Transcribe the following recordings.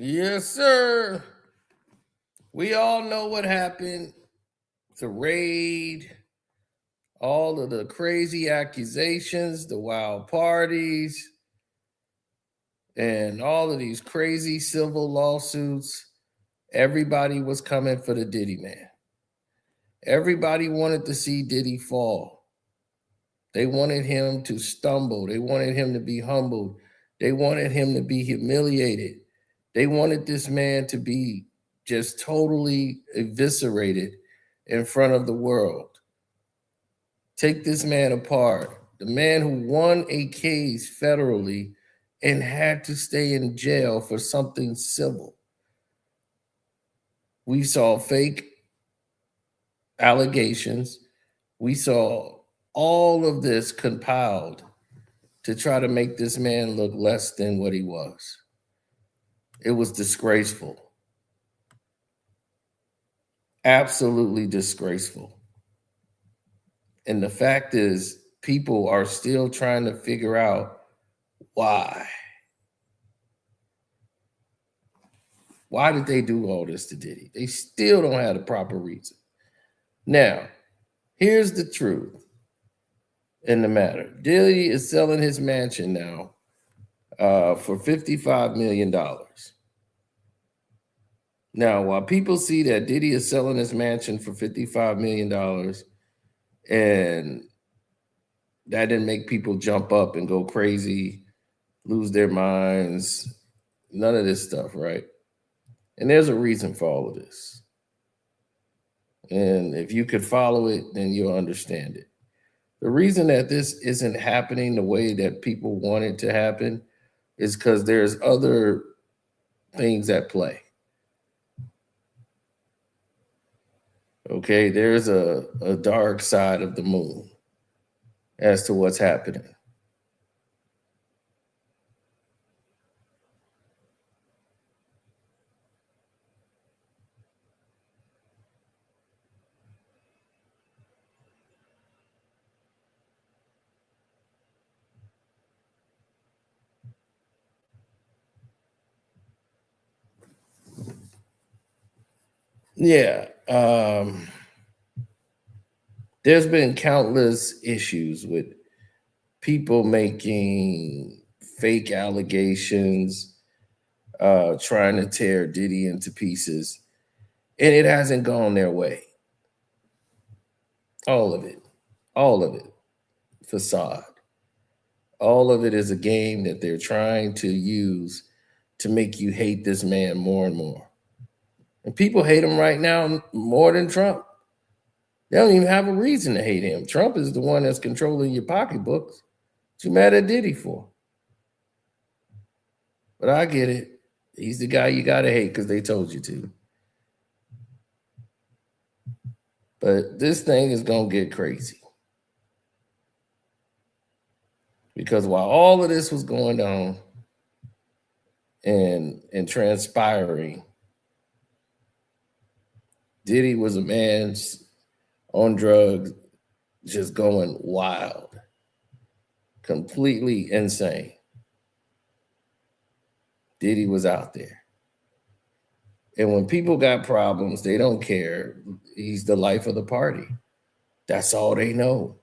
Yes, sir. We all know what happened. The raid, all of the crazy accusations, the wild parties, and all of these crazy civil lawsuits. Everybody was coming for the Diddy man. Everybody wanted to see Diddy fall. They wanted him to stumble. They wanted him to be humbled. They wanted him to be humiliated. They wanted this man to be just totally eviscerated in front of the world. Take this man apart. The man who won a case federally and had to stay in jail for something civil. We saw fake allegations. We saw all of this compiled to try to make this man look less than what he was. It was disgraceful. Absolutely disgraceful. And the fact is, people are still trying to figure out why. Why did they do all this to Diddy? They still don't have the proper reason. Now, here's the truth in the matter. Diddy is selling his mansion now for $55 million. Now, while people see that Diddy is selling his mansion for $55 million, and that didn't make people jump up and go crazy, lose their minds, none of this stuff, right? And there's a reason for all of this. And if you could follow it, then you'll understand it. The reason that this isn't happening the way that people want it to happen is because there's other things at play. Okay, there's a dark side of the moon as to what's happening. Yeah. There's been countless issues with people making fake allegations, trying to tear Diddy into pieces, and it hasn't gone their way. All of it. Facade. All of it is a game that they're trying to use to make you hate this man more and more. And people hate him right now more than Trump. They don't even have a reason to hate him. Trump is the one that's controlling your pocketbooks. What you mad at Diddy for? But I get it. He's the guy you got to hate because they told you to. But this thing is going to get crazy. Because while all of this was going on and transpiring, Diddy was a man on drugs, just going wild, completely insane. Diddy was out there. And when people got problems, they don't care. He's the life of the party. That's all they know.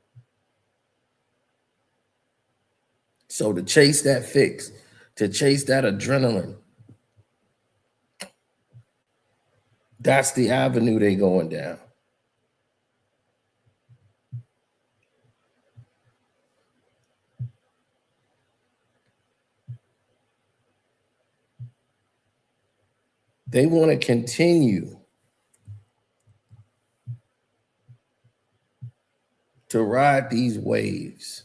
So to chase that fix, to chase that adrenaline, that's the avenue they going down. They want to continue to ride these waves.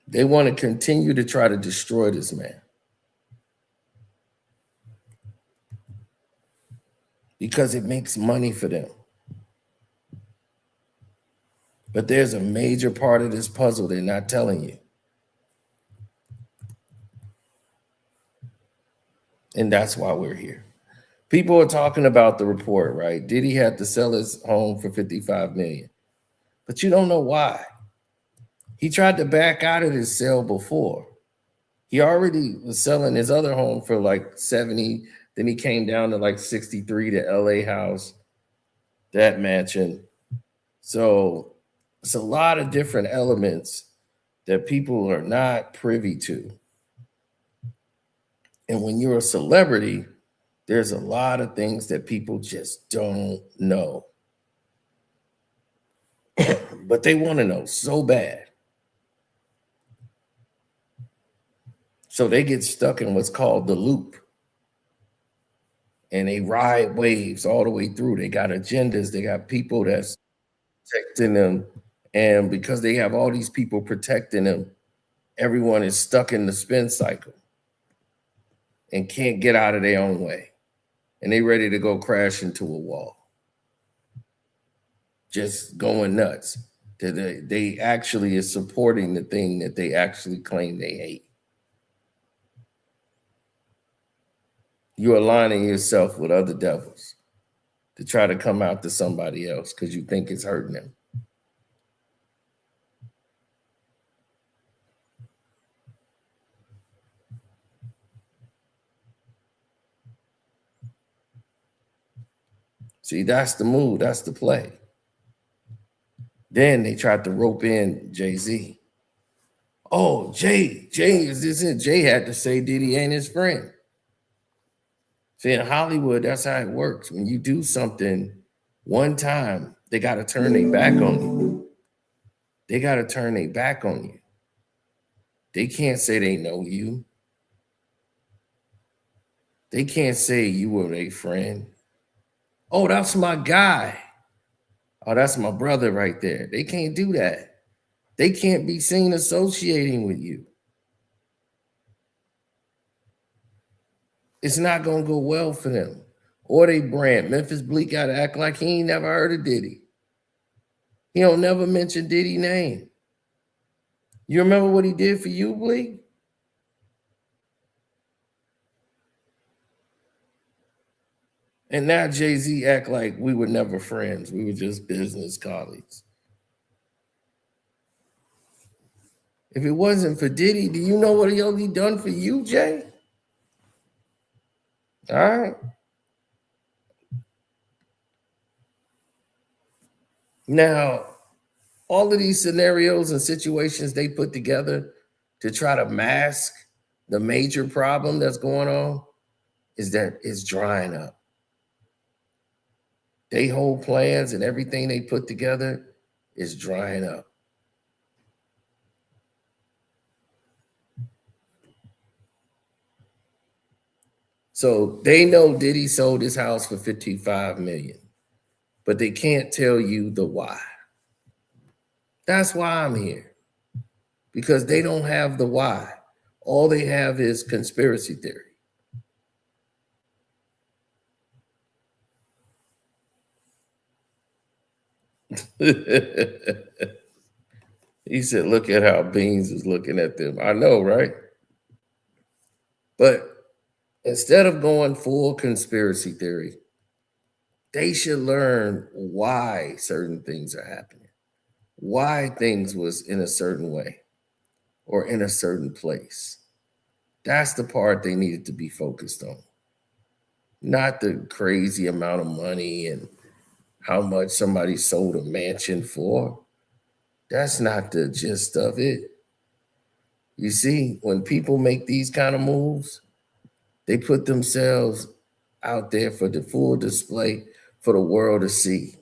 They want to continue to try to destroy this man. Because it makes money for them. But there's a major part of this puzzle they're not telling you. And that's why we're here. People are talking about the report, right? Diddy had to sell his home for 55 million, but you don't know why. He tried to back out of his sale before. He already was selling his other home for like 70. Then he came down to like 63, the LA house, that mansion. So it's a lot of different elements that people are not privy to. And when you're a celebrity, there's a lot of things that people just don't know. But they want to know so bad. So they get stuck in what's called the loop. And they ride waves all the way through. They got agendas, they got people that's protecting them. And because they have all these people protecting them, everyone is stuck in the spin cycle and can't get out of their own way. And they ready to go crash into a wall. Just going nuts. They actually is supporting the thing that they actually claim they hate. You're aligning yourself with other devils to try to come out to somebody else because you think it's hurting them. See, that's the move. That's the play. Then they tried to rope in Jay-Z. Oh, Jay is this it? Jay had to say Diddy ain't his friend. See, in Hollywood, that's how it works. When you do something one time, they got to turn their back on you. They got to turn their back on you. They can't say they know you. They can't say you were a friend. Oh, that's my guy. Oh, that's my brother right there. They can't do that. They can't be seen associating with you. It's not going to go well for them. Or they brand. Memphis Bleak got to act like he ain't never heard of Diddy. He don't never mention Diddy name. You remember what he did for you, Bleak? And now Jay-Z act like we were never friends. We were just business colleagues. If it wasn't for Diddy, do you know what he only done for you, Jay? All right. Now, all of these scenarios and situations they put together to try to mask the major problem that's going on is that it's drying up. They whole plans and everything they put together is drying up. So they know Diddy sold his house for 55 million, but they can't tell you the why. That's why I'm here, because they don't have the why. All they have is conspiracy theory. He said, look at how Beans is looking at them. I know, right? But instead of going full conspiracy theory, they should learn why certain things are happening, why things was in a certain way or in a certain place. That's the part they needed to be focused on, not the crazy amount of money and how much somebody sold a mansion for. That's not the gist of it. You see, when people make these kind of moves, they put themselves out there for the full display for the world to see.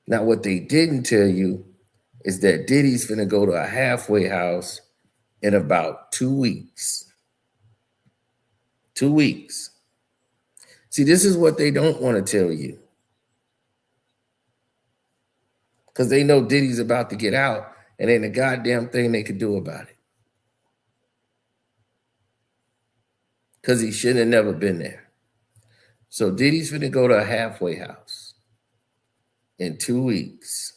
Now, what they didn't tell you is that Diddy's finna go to a halfway house in about 2 weeks. 2 weeks. See, this is what they don't want to tell you, because they know Diddy's about to get out and ain't a goddamn thing they could do about it. Because he shouldn't have never been there. So Diddy's finna go to a halfway house in 2 weeks.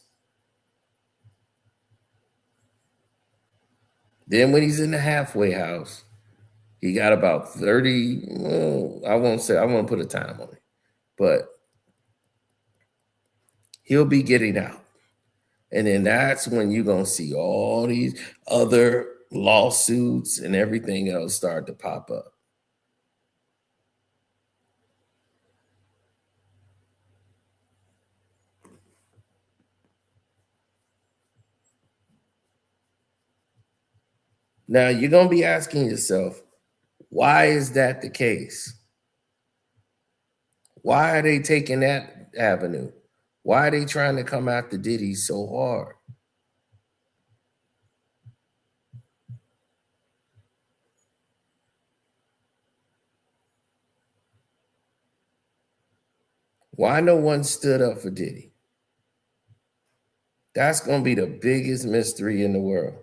Then when he's in the halfway house, He got about 30, I won't put a time on it, but he'll be getting out. And then that's when you're going to see all these other lawsuits and everything else start to pop up. Now, you're going to be asking yourself, why is that the case? Why are they taking that avenue? Why are they trying to come after Diddy so hard? Why no one stood up for Diddy? That's going to be the biggest mystery in the world.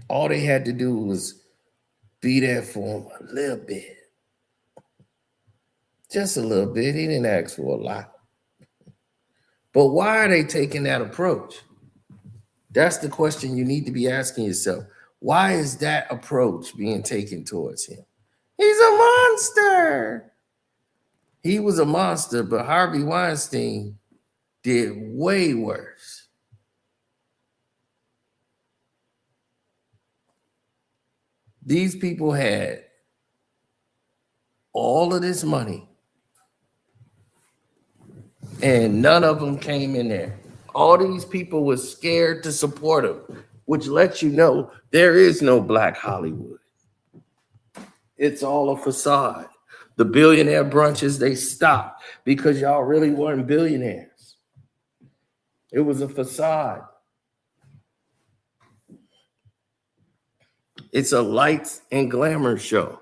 All they had to do was be there for him a little bit. Just a little bit. He didn't ask for a lot. But why are they taking that approach? That's the question you need to be asking yourself. Why is that approach being taken towards him? He's a monster. He was a monster, but Harvey Weinstein did way worse. These people had all of this money, and none of them came in there. All these people were scared to support him, which lets you know there is no Black Hollywood. It's all a facade. The billionaire brunches, they stopped because y'all really weren't billionaires. It was a facade. It's a lights and glamour show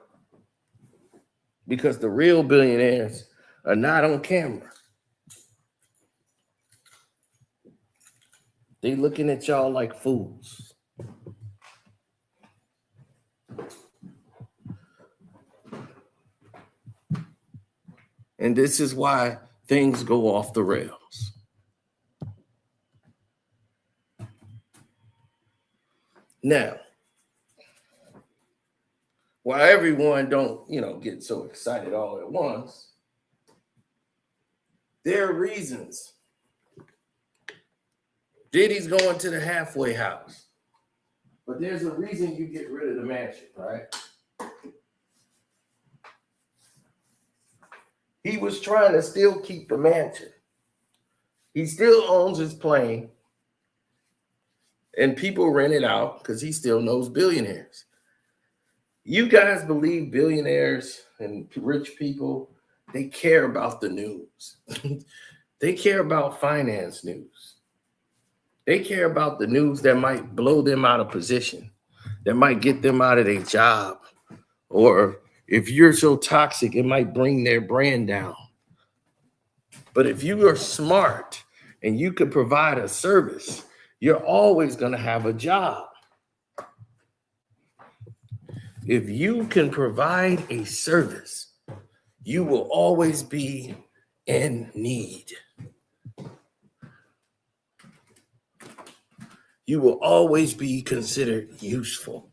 because the real billionaires are not on camera. They looking at y'all like fools. And this is why things go off the rails. Now, while everyone don't, get so excited all at once, there are reasons. Diddy's going to the halfway house. But there's a reason you get rid of the mansion, right? He was trying to still keep the mansion. He still owns his plane. And people rent it out because he still knows billionaires. You guys believe billionaires and rich people, they care about the news. They care about finance news. They care about the news that might blow them out of position, that might get them out of their job. Or if you're so toxic, it might bring their brand down. But if you are smart and you can provide a service, you're always going to have a job. If you can provide a service, you will always be in need. You will always be considered useful.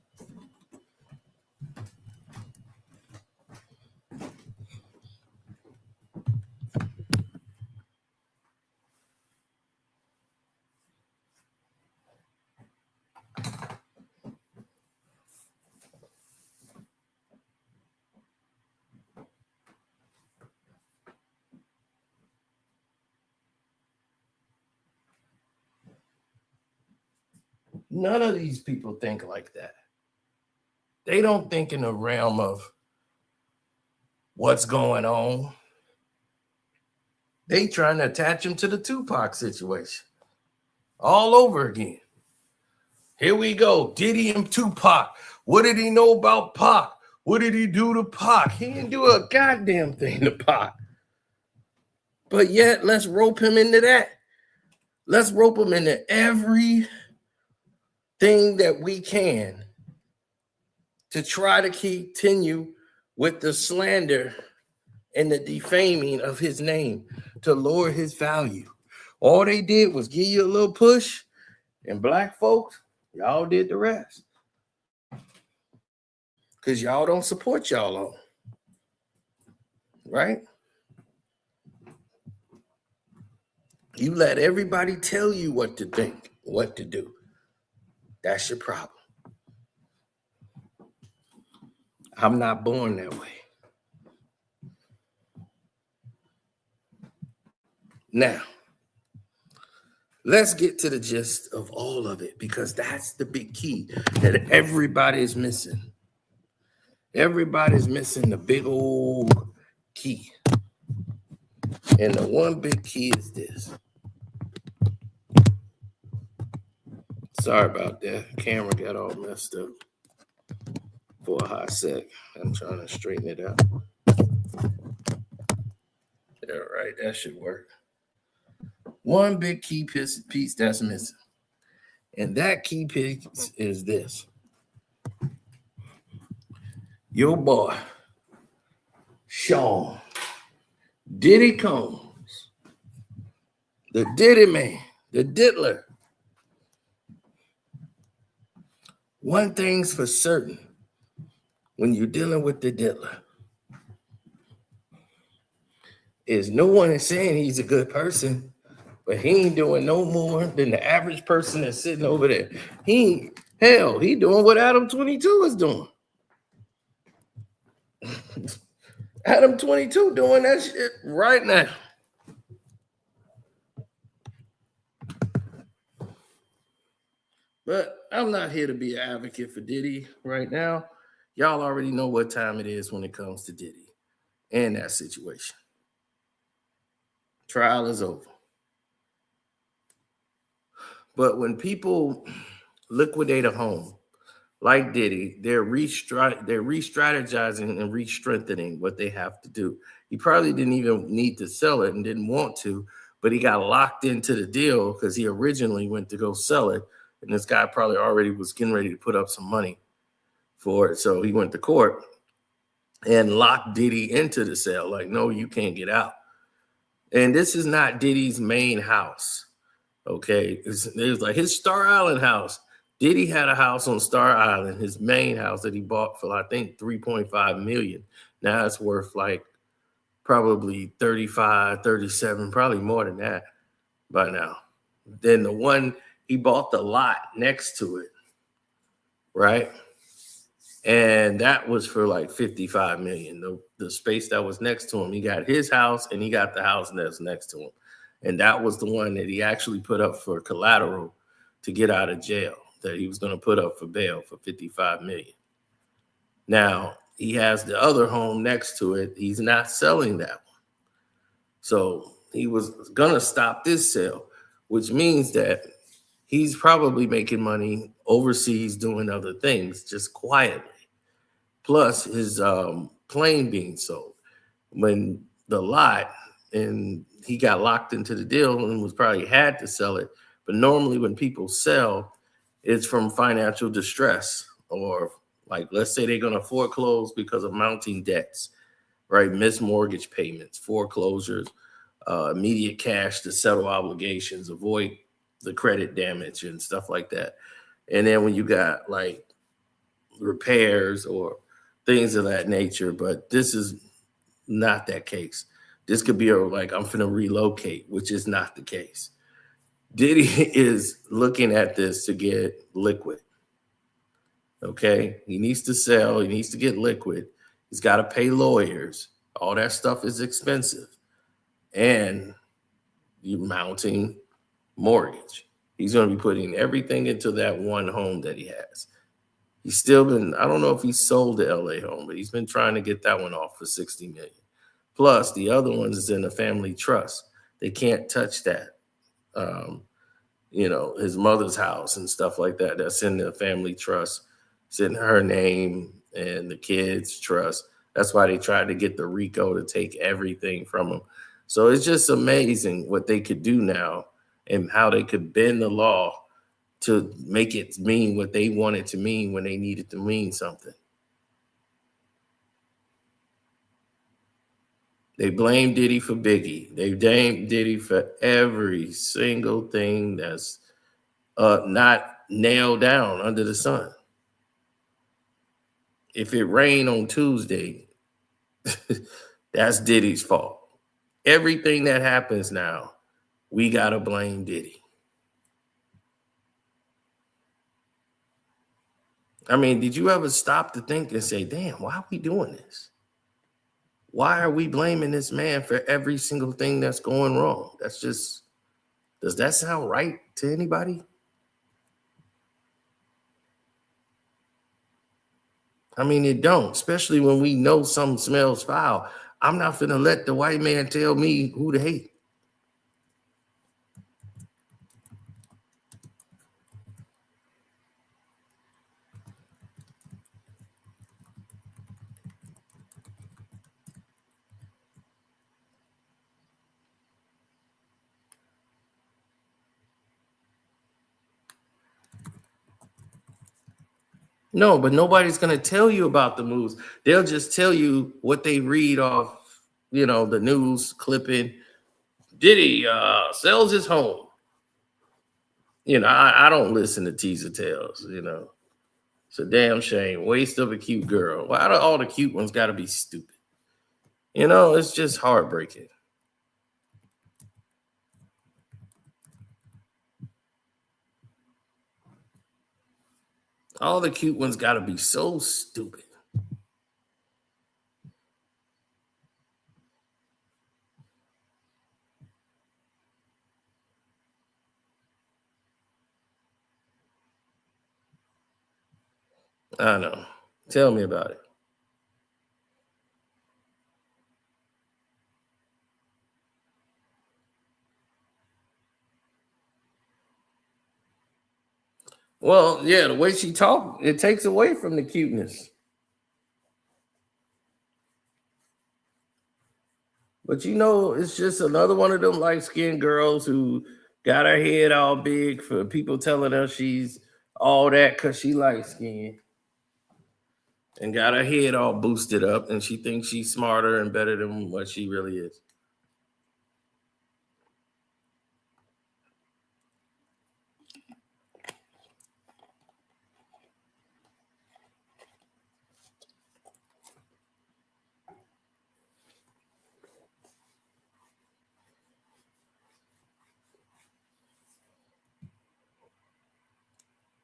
None of these people think like that. They don't think in the realm of what's going on. They trying to attach him to the Tupac situation all over again. Here we go. Diddy and Tupac. What did he know about Pac? What did he do to Pac? He didn't do a goddamn thing to Pac. But yet, let's rope him into that. Let's rope him into everything that we can to try to continue with the slander and the defaming of his name to lower his value. All they did was give you a little push, and black folks, Y'all did the rest. Because y'all don't support y'all own. Right? You let everybody tell you what to think, what to do. That's your problem. I'm not born that way. Now, let's get to the gist of all of it, because that's the big key that everybody is missing. Everybody's missing the big old key. And the one big key is this. Sorry about that. Camera got all messed up for a hot sec. I'm trying to straighten it out. All right, that should work. One big key piece that's missing. And that key piece is this. Your boy, Sean Diddy Combs, the Diddy man, the diddler. One thing's for certain when you're dealing with the diddler is no one is saying he's a good person, but he ain't doing no more than the average person that's sitting over there. He doing what Adam 22 is doing. Adam 22 doing that shit right now. But I'm not here to be an advocate for Diddy right now. Y'all already know what time it is when it comes to Diddy and that situation. Trial is over. But when people liquidate a home like Diddy, they're re-strategizing and re-strengthening what they have to do. He probably didn't even need to sell it and didn't want to, but he got locked into the deal because he originally went to go sell it. And this guy probably already was getting ready to put up some money for it. So he went to court and locked Diddy into the sale. Like, no, you can't get out. And this is not Diddy's main house. Okay. It was like his Star Island house. Diddy had a house on Star Island, his main house that he bought for, I think, $3.5 million. Now it's worth like probably 35, 37, probably more than that by now. Then the one, he bought the lot next to it, right? And that was for like $55 million. The space that was next to him, he got his house and he got the house that's next to him. And that was the one that he actually put up for collateral to get out of jail, that he was going to put up for bail for $55 million. Now, he has the other home next to it. He's not selling that one. So he was going to stop this sale, which means that he's probably making money overseas doing other things just quietly. Plus his plane being sold. When the lot, and he got locked into the deal and was probably had to sell it. But normally when people sell, it's from financial distress, or like, let's say they're going to foreclose because of mounting debts, right? Missed mortgage payments, foreclosures, immediate cash to settle obligations, avoid the credit damage and stuff like that. And then when you got like repairs or things of that nature, but this is not that case. This could be like, I'm finna relocate, which is not the case. Diddy is looking at this to get liquid. Okay, he needs to sell, he needs to get liquid. He's got to pay lawyers. All that stuff is expensive. And you're mounting mortgage. He's going to be putting everything into that one home that he has. He's still been, I don't know if he sold the LA home, but he's been trying to get that one off for $60 million. Plus, the other ones is in a family trust. They can't touch that. His mother's house and stuff like that, that's in the family trust. It's in her name and the kids' trust. That's why they tried to get the RICO to take everything from him. So it's just amazing what they could do now and how they could bend the law to make it mean what they wanted to mean when they needed to mean something. They blame Diddy for Biggie. They blame Diddy for every single thing that's not nailed down under the sun. If it rained on Tuesday, that's Diddy's fault. Everything that happens now, we got to blame Diddy. I mean, did you ever stop to think and say, damn, why are we doing this? Why are we blaming this man for every single thing that's going wrong? That's just, does that sound right to anybody? I mean, it don't, especially when we know something smells foul. I'm not finna let the white man tell me who to hate. No, but nobody's going to tell you about the moves. They'll just tell you what they read off, the news clipping. Diddy sells his home. I don't listen to teaser tales, It's a damn shame. Waste of a cute girl. Why do all the cute ones got to be stupid? It's just heartbreaking. All the cute ones got to be so stupid. I know. Tell me about it. Well, yeah, the way she talked, it takes away from the cuteness. But it's just another one of them light-skinned girls who got her head all big for people telling her she's all that because she light-skinned. And got her head all boosted up, and she thinks she's smarter and better than what she really is.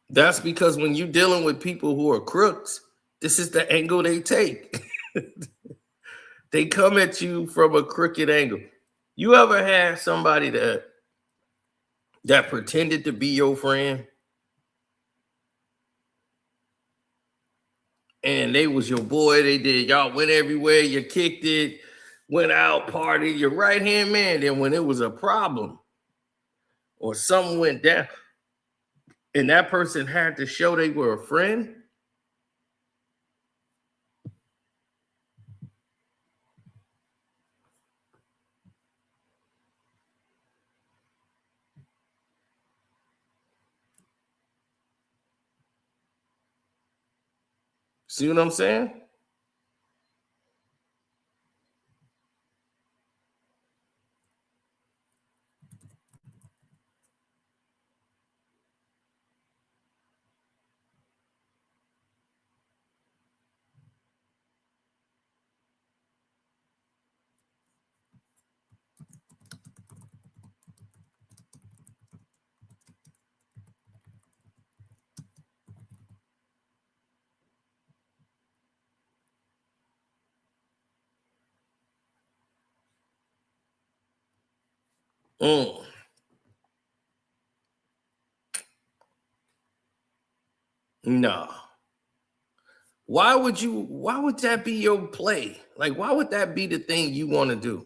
That's because when you're dealing with people who are crooks, this is the angle they take. They come at you from a crooked angle. You ever had somebody that pretended to be your friend and they was your boy? Y'all went everywhere, you kicked it, went out, partied, your right-hand man. Then when it was a problem or something went down and that person had to show they were a friend, see what I'm saying? No. Why would that be your play? Like, why would that be the thing you want to do?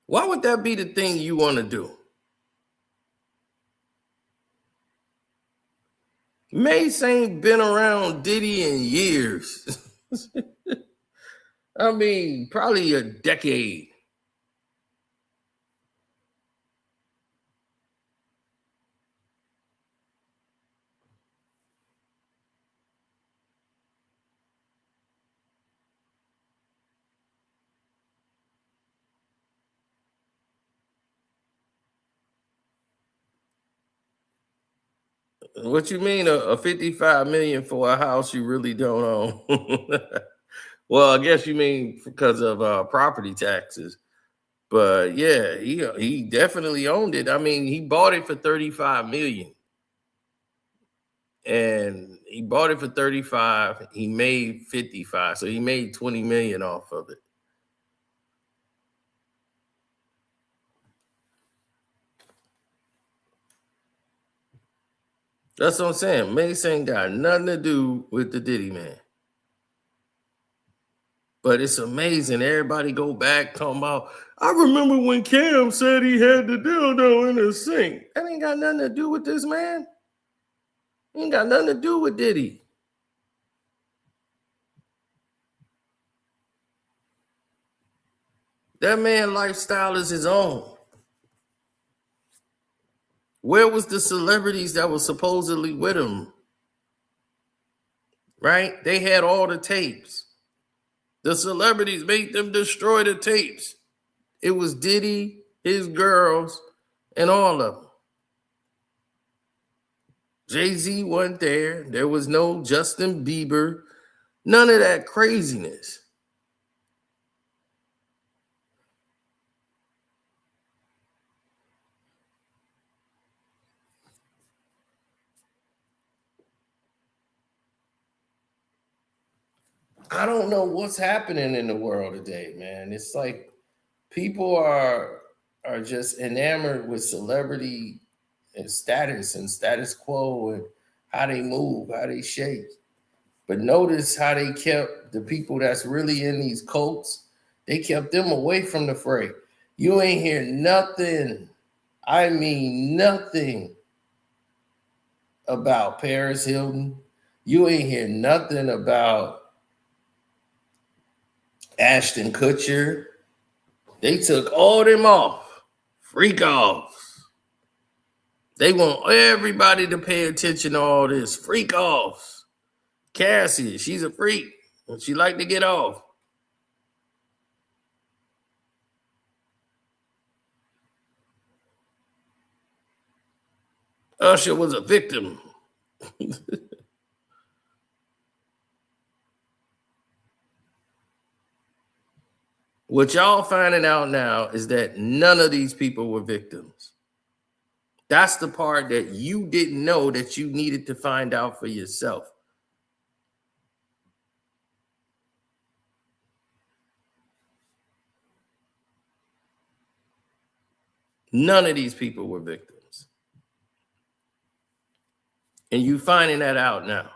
Why would that be the thing you want to do? Mace ain't been around Diddy in years. I mean, probably a decade. What you mean a 55 million for a house you really don't own? Well, I guess you mean because of property taxes. But yeah, he definitely owned it. I mean, he bought it for 35 million. And he bought it for 35. He made 55. So he made 20 million off of it. That's what I'm saying. Mace ain't got nothing to do with the Diddy man. But it's amazing. Everybody go back talking about, I remember when Cam said he had the dildo in his sink. That ain't got nothing to do with this man. Ain't got nothing to do with Diddy. That man lifestyle is his own. Where was the celebrities that were supposedly with him? Right? They had all the tapes. The celebrities made them destroy the tapes. It was Diddy, his girls, and all of them. Jay-Z wasn't there. There was no Justin Bieber. None of that craziness. I don't know what's happening in the world today, man. It's like people are just enamored with celebrity and status quo and how they move, how they shake. But notice how they kept the people that's really in these cults, they kept them away from the fray. You ain't hear nothing, I mean nothing about Paris Hilton. You ain't hear nothing about Ashton Kutcher. They took all them off. Freak offs. They want everybody to pay attention to all this. Freak offs. Cassie, she's a freak. And she like to get off. Usher was a victim. What y'all finding out now is that none of these people were victims. That's the part that you didn't know that you needed to find out for yourself. None of these people were victims. And you finding that out now.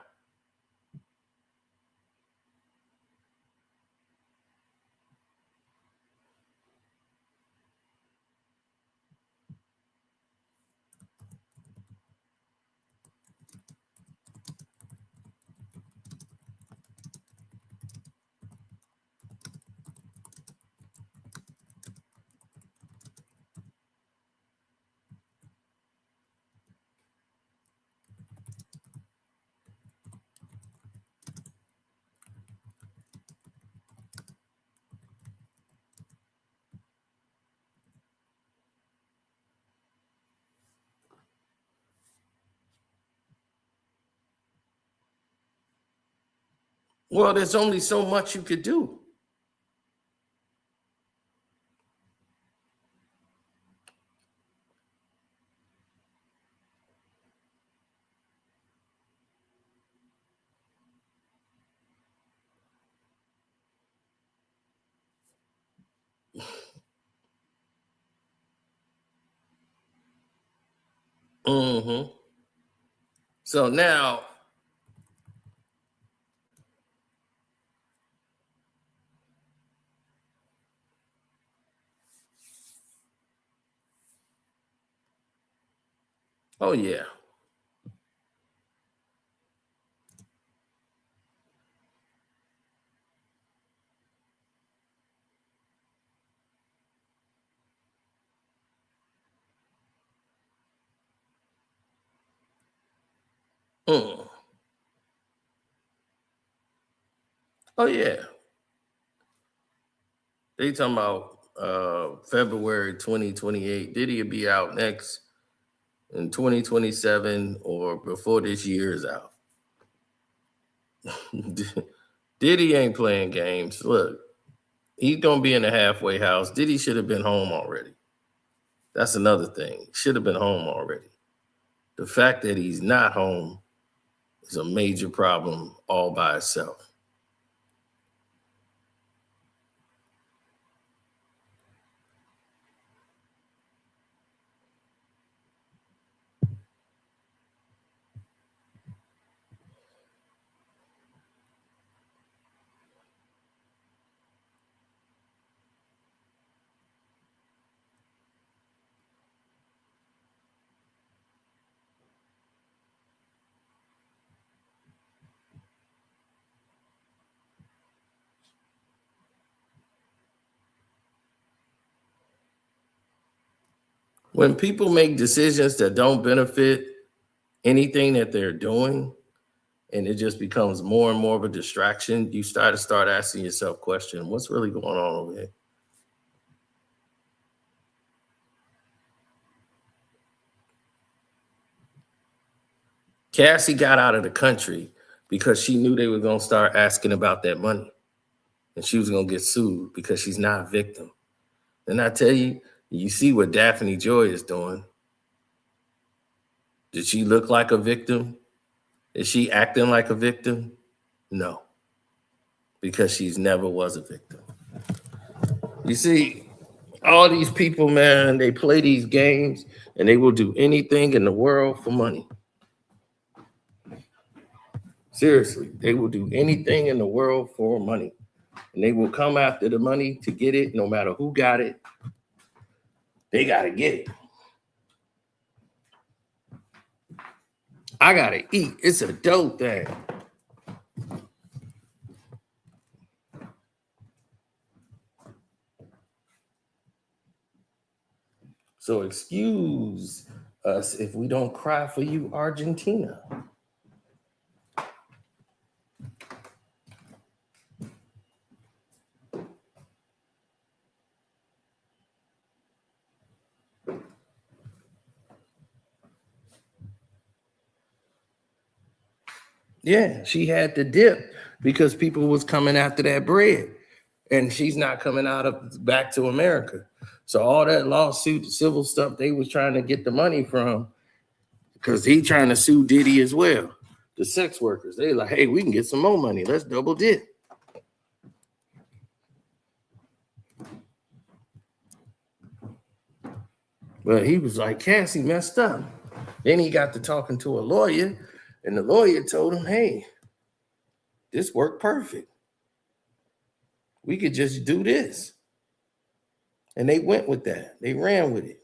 Well, there's only so much you could do. Mm-hmm. So now, oh yeah. Mm. Oh yeah. They talking about February 2028. Diddy will be out next in 2027 or before this year is out. Diddy ain't playing games. Look, he's going to be in the halfway house. Diddy should have been home already. That's another thing. Should have been home already. The fact that he's not home is a major problem all by itself. When people make decisions that don't benefit anything that they're doing, and it just becomes more and more of a distraction, you start asking yourself questions, what's really going on over here? Cassie got out of the country because she knew they were going to start asking about that money. And she was going to get sued because she's not a victim. And I tell you, you see what Daphne Joy is doing. Did she look like a victim? Is she acting like a victim? No, because she's never was a victim. You see, all these people, man, they play these games and they will do anything in the world for money. Seriously, they will do anything in the world for money. And they will come after the money to get it, no matter who got it. They got to get it. I got to eat. It's a dope thing. So excuse us if we don't cry for you, Argentina. Yeah, she had to dip because people was coming after that bread. And she's not coming out of back to America. So all that lawsuit, civil stuff, they was trying to get the money from, because he trying to sue Diddy as well. The sex workers, they like, hey, we can get some more money. Let's double dip. But he was like, Cassie messed up. Then he got to talking to a lawyer, and the lawyer told him, hey, this worked perfect. We could just do this. And they went with that. They ran with it.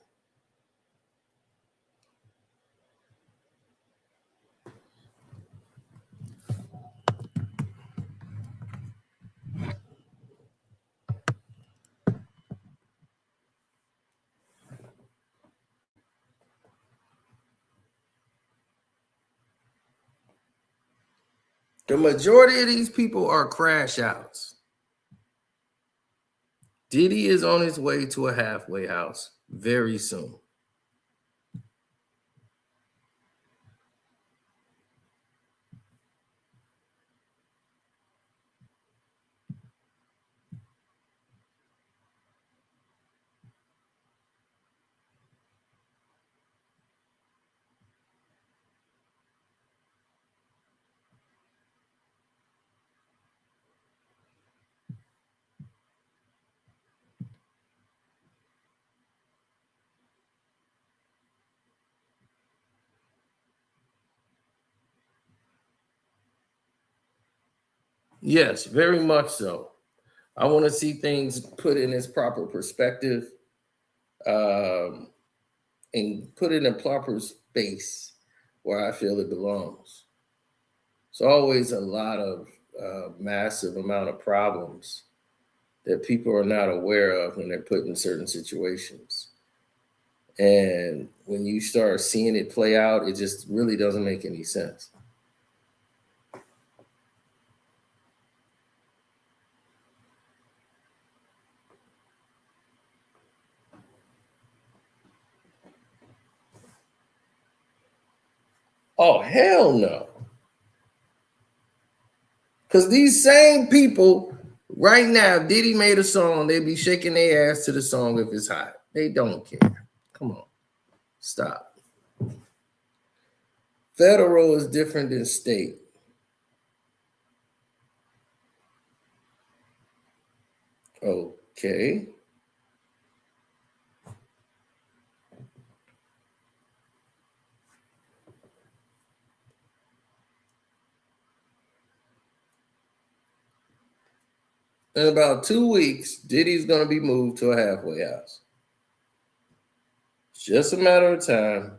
The majority of these people are crash outs. Diddy is on his way to a halfway house very soon. Yes, very much so. I want to see things put in its proper perspective, um, and put it in a proper space where I feel it belongs. It's always a lot of massive amount of problems that people are not aware of when they're put in certain situations. And when you start seeing it play out, it just really doesn't make any sense. Oh, hell no. Because these same people right now, Diddy made a song, they be shaking their ass to the song if it's hot. They don't care. Come on. Stop. Federal is different than state. Okay. In about 2 weeks, Diddy's going to be moved to a halfway house. It's just a matter of time.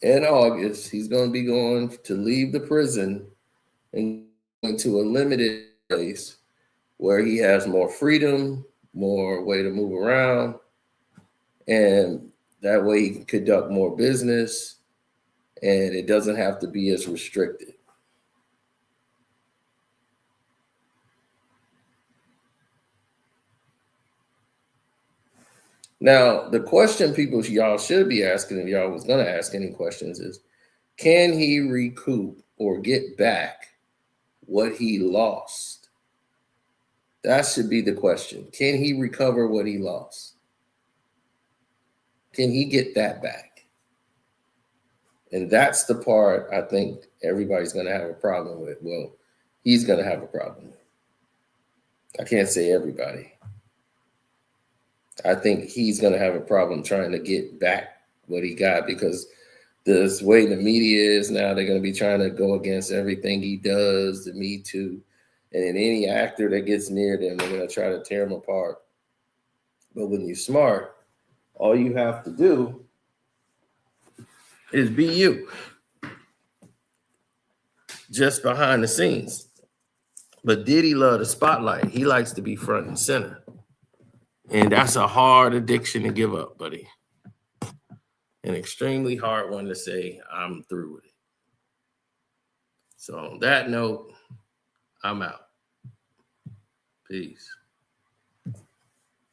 In August, he's going to be going to leave the prison and going to a limited place where he has more freedom, more way to move around, and that way he can conduct more business and it doesn't have to be as restricted. Now, the question people y'all should be asking, if y'all was going to ask any questions, is can he recoup or get back what he lost? That should be the question. Can he recover what he lost? Can he get that back? And that's the part I think everybody's going to have a problem with. Well, he's going to have a problem with. I can't say everybody. I think he's going to have a problem trying to get back what he got because this way the media is now, they're going to be trying to go against everything he does, the Me Too. And then any actor that gets near them, they're going to try to tear him apart. But when you're smart, all you have to do is be you, just behind the scenes. But Diddy loves the spotlight. He likes to be front and center. And that's a hard addiction to give up, buddy. An extremely hard one to say, I'm through with it. So on that note, I'm out. Peace.